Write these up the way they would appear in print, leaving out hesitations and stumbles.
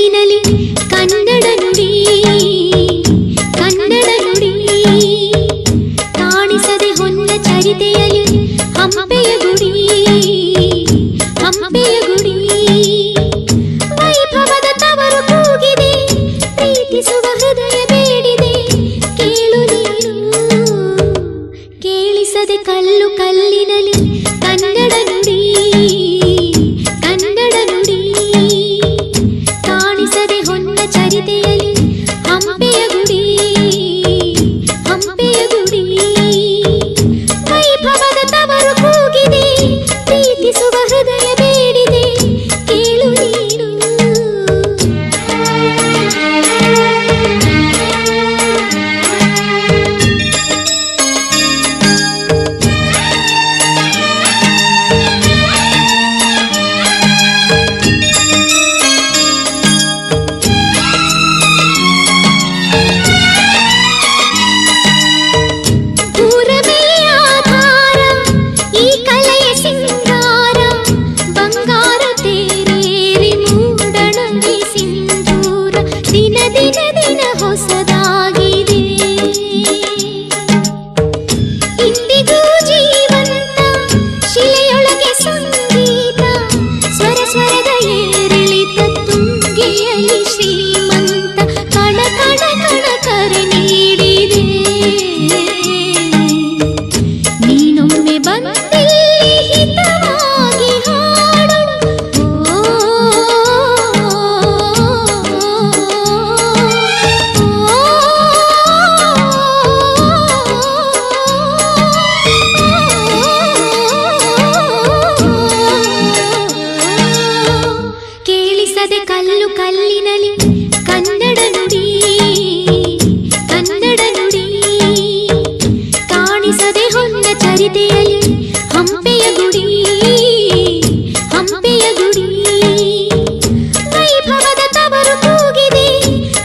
ಕಲ್ಲಿನಲಿ ಕನ್ನಡ ನುಡಿ ಕನ್ನಡ ನುಡಿ ಕಾಣಿಸದೆ ಹೊನ್ನ ಚರಿತೆಯಲಿ ಹಂಪೆಯ ಗುಡಿ ಹಂಪೆಯ ಗುಡಿ ವೈಭವದ ತವರು ಕೂಗಿದೆ ಪ್ರೀತಿಸುವ ಹೃದಯ ಬೇಡಿದೆ ಕೇಳು ನೀನು ಕೇಳಿಸದೆ ಕಲ್ಲು ಕಲ್ಲಿನಲಿ ಕನ್ನಡ ನುಡಿ ಕನ್ನಡ ನುಡಿ ಕಾಣಿಸದೆ ಹೊನ್ನ ಚರಿತೆಯಲಿ ಹಂಪೆಯ ಗುಡಿ ಹಂಪೆಯ ಗುಡಿ ವೈಭವದ ತವರು ಕೂಗಿದೆ ಪ್ರೀತಿಸುವ ಹೃದಯ ಬೇಡಿದೆ ಕೇಳು ನೀನು ಕಲ್ಲು ಕಲ್ಲಿನಲಿ ಕನ್ನಡ ನುಡಿ ಕನ್ನಡ ನುಡಿ ಕಾಣಿಸದೆ ಹೊನ್ನ ಚರಿತೆಯಲಿ ಹಂಪೆಯ ಗುಡಿ ಹಂಪೆಯ ಗುಡಿ ವೈಭವದ ತವರು ಕೂಗಿದೆ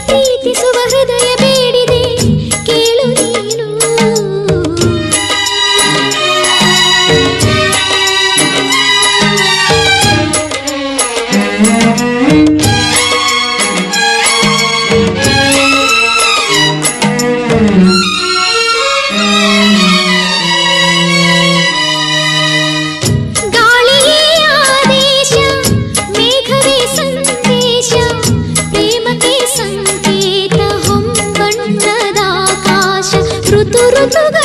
ಪ್ರೀತಿಸುವ ಹೃದಯ ಬೇಡಿದೆ ಕೇಳು ನೀನು ಗಾಳಿಯೇ ಆದೇಶ ಮೇಘವೇ ಸಂದೇಶ ಪ್ರೇಮಕ್ಕೆ ಸಂಕೇತ ಹೊಂಬಣ್ಣದ ಆಕಾಶ ಋತು ಋತುಗಳ